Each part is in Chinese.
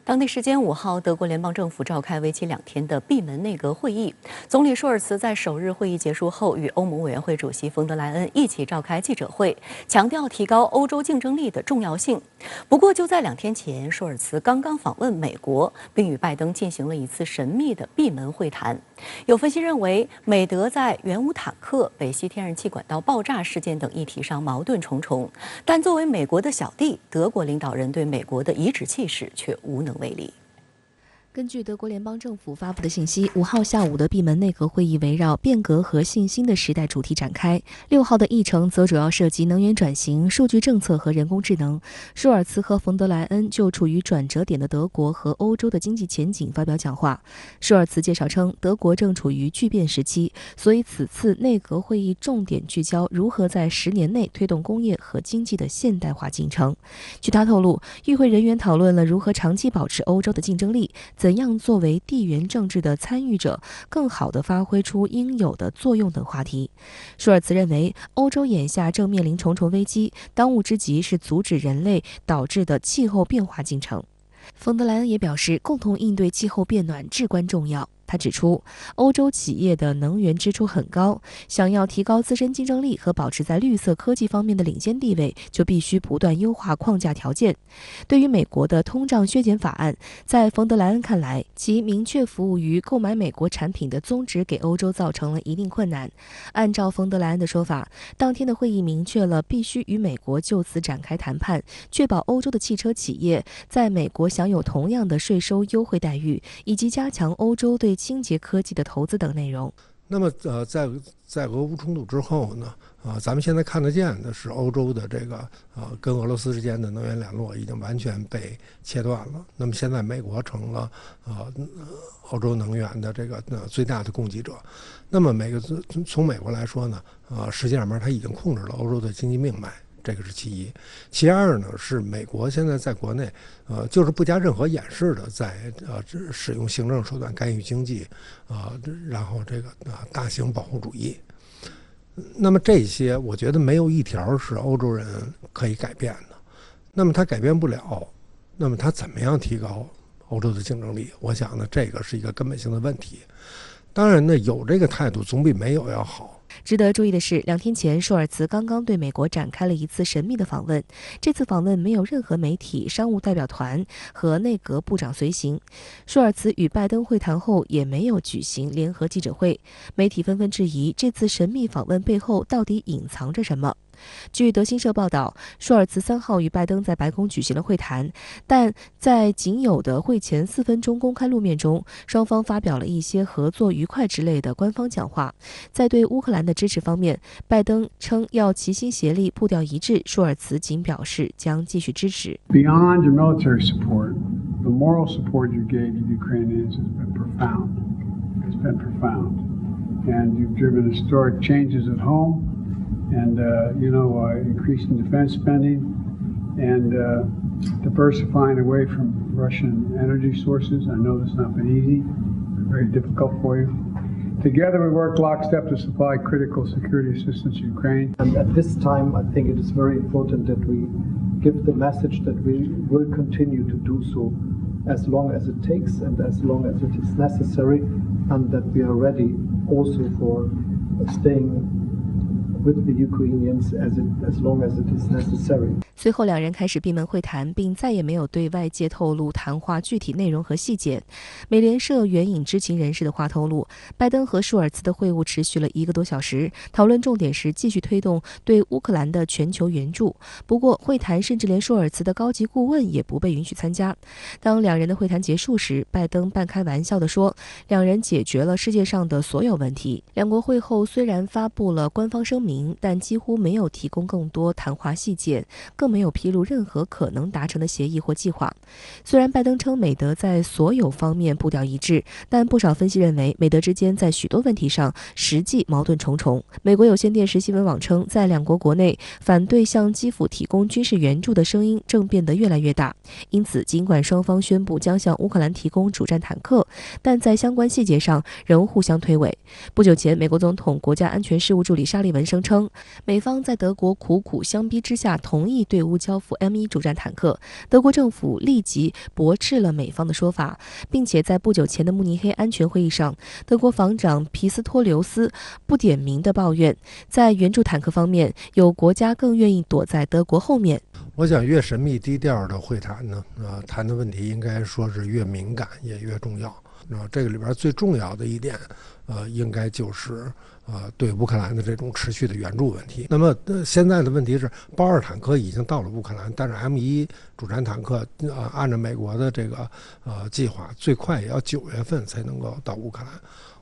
当地时间5号，德国联邦政府召开为期2天的闭门内阁会议。总理舒尔茨在首日会议结束后，与欧盟委员会主席冯德莱恩一起召开记者会，强调提高欧洲竞争力的重要性。不过，就在2天前，舒尔茨刚刚访问美国，并与拜登进行了一次神秘的闭门会谈。有分析认为，美德在援乌坦克、北溪天然气管道爆炸事件等议题上矛盾重重，但作为美国的小弟，德国领导人对美国的颐指气使却无能为力。根据德国联邦政府发布的信息，5号下午的闭门内阁会议围绕变革和信心的时代主题展开。6号的议程则主要涉及能源转型、数据政策和人工智能。舒尔茨和冯德莱恩就处于转折点的德国和欧洲的经济前景发表讲话。舒尔茨介绍称，德国正处于巨变时期，所以此次内阁会议重点聚焦如何在10年内推动工业和经济的现代化进程。据他透露，与会人员讨论了如何长期保持欧洲的竞争力，怎样作为地缘政治的参与者更好地发挥出应有的作用等话题。舒尔茨认为，欧洲眼下正面临重重危机，当务之急是阻止人类导致的气候变化进程。冯德莱恩也表示，共同应对气候变暖至关重要。他指出，欧洲企业的能源支出很高，想要提高自身竞争力和保持在绿色科技方面的领先地位，就必须不断优化框架条件。对于美国的通胀削减法案，在冯德莱恩看来，其明确服务于购买美国产品的宗旨给欧洲造成了一定困难。按照冯德莱恩的说法，当天的会议明确了必须与美国就此展开谈判，确保欧洲的汽车企业在美国享有同样的税收优惠待遇，以及加强欧洲对清洁科技的投资等内容。那么在俄乌冲突之后呢，咱们现在看得见的是欧洲的这个跟俄罗斯之间的能源联络已经完全被切断了。那么现在美国成了欧洲能源的这个最大的供给者。那么从美国来说呢，实际上面它已经控制了欧洲的经济命脉。这个是其一，其二呢是美国现在在国内，就是不加任何掩饰的在使用行政手段干预经济，然后这个大型保护主义。那么这些我觉得没有一条是欧洲人可以改变的。那么他改变不了，那么他怎么样提高欧洲的竞争力？我想呢，这个是一个根本性的问题。当然呢，有这个态度总比没有要好。值得注意的是，2天前，舒尔茨刚刚对美国展开了一次神秘的访问。这次访问没有任何媒体、商务代表团和内阁部长随行。舒尔茨与拜登会谈后，也没有举行联合记者会。媒体纷纷质疑这次神秘访问背后到底隐藏着什么。据德新社报道，舒尔茨3号与拜登在白宫举行了会谈，但在仅有的会前4分钟公开露面中，双方发表了一些合作愉快之类的官方讲话。在对乌克兰的支持方面，拜登称要齐心协力，步调一致，舒尔茨仅表示将继续支持。 Beyond your military support, the moral support you gave the Ukrainians has been profound. It's been profound. And you've driven historic changes at home.And, increasing defense spending and diversifying away from Russian energy sources. I know that's not been easy, very difficult for you. Together we work lockstep to supply critical security assistance to Ukraine. And at this time, I think it is very important that we give the message that we will continue to do so as long as it takes and as long as it is necessary, and that we are ready also for staying.With the Ukrainians as long as it is necessary. 随后2人开始闭门会谈，并再也没有对外界透露谈话具体内容和细节。美联社援引知情人士的话透露，拜登和舒尔茨的会晤持续了1个多小时，讨论重点是继续推动对乌克兰的全球援助。不过，会谈甚至连舒尔茨的高级顾问也不被允许参加。当2人的会谈结束时，拜登半开玩笑地说，2人解决了世界上的所有问题。2国会后虽然发布了官方声明，但几乎没有提供更多谈话细节，更没有披露任何可能达成的协议或计划。虽然拜登称美德在所有方面步调一致，但不少分析认为美德之间在许多问题上实际矛盾重重。美国有线电视新闻网称，在2国国内反对向基辅提供军事援助的声音正变得越来越大。因此，尽管双方宣布将向乌克兰提供主战坦克，但在相关细节上仍互相推诿。不久前，美国总统国家安全事务助理沙利文声称，美方在德国苦苦相逼之下同意对对乌交付 M1 主战坦克，德国政府立即驳斥了美方的说法，并且在不久前的慕尼黑安全会议上，德国防长皮斯托留斯不点名地抱怨，在援助坦克方面，有国家更愿意躲在德国后面。我想越神秘低调的会谈呢，谈的问题应该说是越敏感也越重要。这个里边最重要的一点，应该就是对乌克兰的这种持续的援助问题。那么现在的问题是，豹2坦克已经到了乌克兰，但是 M1 主战坦克按照美国的这个计划，最快也要9月份才能够到乌克兰。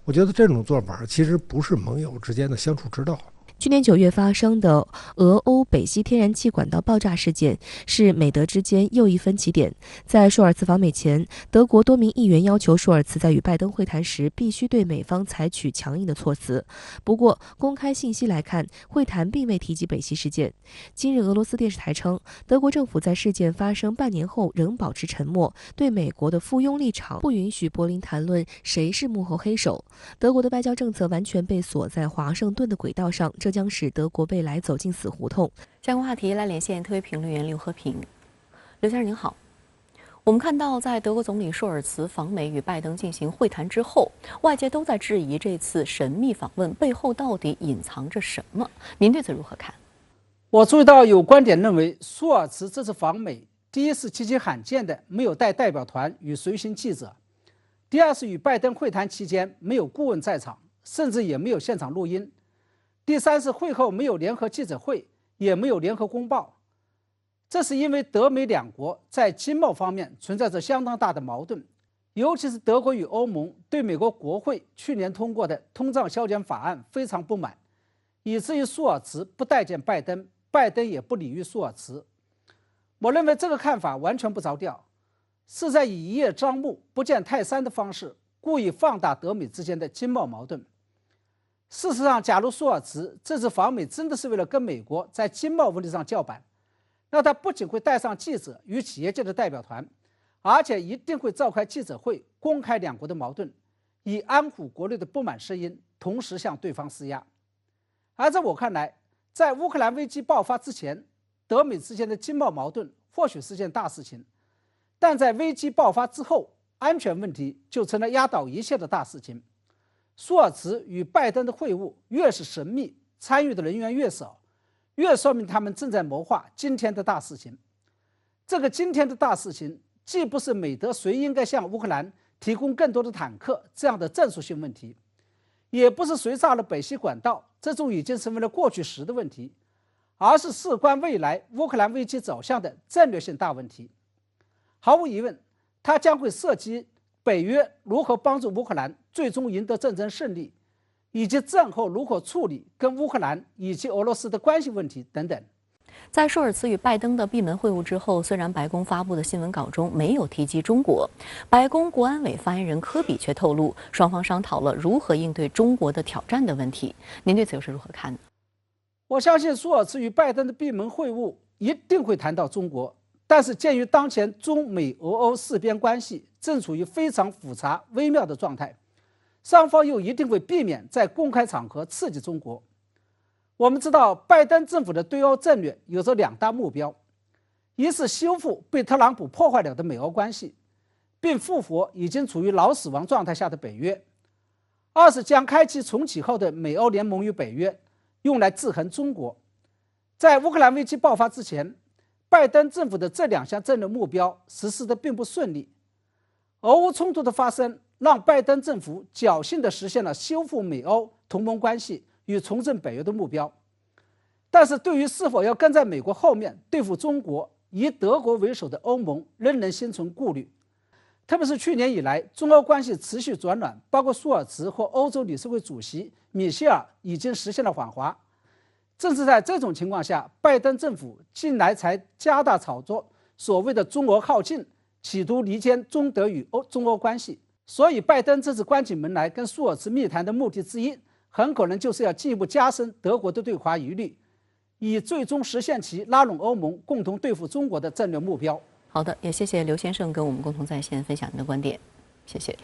我觉得这种做法其实不是盟友之间的相处之道。去年9月发生的俄欧北溪天然气管道爆炸事件是美德之间又一分歧点。在舒尔茨访美前，德国多名议员要求舒尔茨在与拜登会谈时必须对美方采取强硬的措辞。不过，公开信息来看，会谈并未提及北溪事件。今日俄罗斯电视台称，德国政府在事件发生半年后仍保持沉默，对美国的附庸立场不允许柏林谈论谁是幕后黑手。德国的外交政策完全被锁在华盛顿的轨道上，这将使德国未来走进死胡同。相关话题来连线特约评论员刘和平。刘先生您好，我们看到在德国总理舒尔茨访美与拜登进行会谈之后，外界都在质疑这次神秘访问背后到底隐藏着什么？您对此如何看？我注意到有观点认为，舒尔茨这次访美，第一是极其罕见的没有带代表团与随行记者，第二是与拜登会谈期间没有顾问在场，甚至也没有现场录音。第三是会后没有联合记者会，也没有联合公报。这是因为德美两国在经贸方面存在着相当大的矛盾，尤其是德国与欧盟对美国国会去年通过的通胀削减法案非常不满，以至于舒尔茨不待见拜登，拜登也不理于舒尔茨。我认为这个看法完全不着调，是在以一叶障目不见泰山的方式故意放大德美之间的经贸矛盾。事实上，假如舒尔茨这次访美真的是为了跟美国在经贸问题上叫板，那他不仅会带上记者与企业界的代表团，而且一定会召开记者会，公开两国的矛盾，以安抚国内的不满声音，同时向对方施压。而在我看来，在乌克兰危机爆发之前，德美之间的经贸矛盾或许是件大事情，但在危机爆发之后，安全问题就成了压倒一切的大事情。舒尔茨与拜登的会晤越是神秘，参与的人员越少，越说明他们正在谋划今天的大事情。这个今天的大事情，既不是美德谁应该向乌克兰提供更多的坦克这样的战术性问题，也不是谁炸了北溪管道这种已经成为了过去时的问题，而是事关未来乌克兰危机走向的战略性大问题。毫无疑问，它将会涉及北约如何帮助乌克兰最终赢得战争胜利，以及战后如何处理跟乌克兰以及俄罗斯的关系问题等等。在舒尔茨与拜登的闭门会晤之后，虽然白宫发布的新闻稿中没有提及中国，白宫国安委发言人科比却透露，双方商讨了如何应对中国的挑战的问题。您对此又是如何看呢？我相信舒尔茨与拜登的闭门会晤一定会谈到中国，但是鉴于当前中美俄欧四边关系正处于非常复杂微妙的状态，双方又一定会避免在公开场合刺激中国。我们知道，拜登政府的对欧战略有着两大目标：一是修复被特朗普破坏了的美俄关系，并复活已经处于老死亡状态下的北约；二是将开启重启后的美欧联盟与北约，用来制衡中国。在乌克兰危机爆发之前，拜登政府的这两项战略目标实施的并不顺利。俄乌冲突的发生，让拜登政府侥幸地实现了修复美欧同盟关系与重振北约的目标，但是对于是否要跟在美国后面对付中国，以德国为首的欧盟仍然心存顾虑。特别是去年以来，中欧关系持续转暖，包括舒尔茨或欧洲理事会主席米歇尔已经实现了缓和。正是在这种情况下，拜登政府近来才加大炒作所谓的中俄靠近，企图离间中德与中欧关系。所以拜登这次关起门来跟舒尔茨密谈的目的之一，很可能就是要进一步加深德国的对华疑虑，以最终实现其拉拢欧盟共同对付中国的战略目标。好的，也谢谢刘先生跟我们共同在线分享您的观点，谢谢。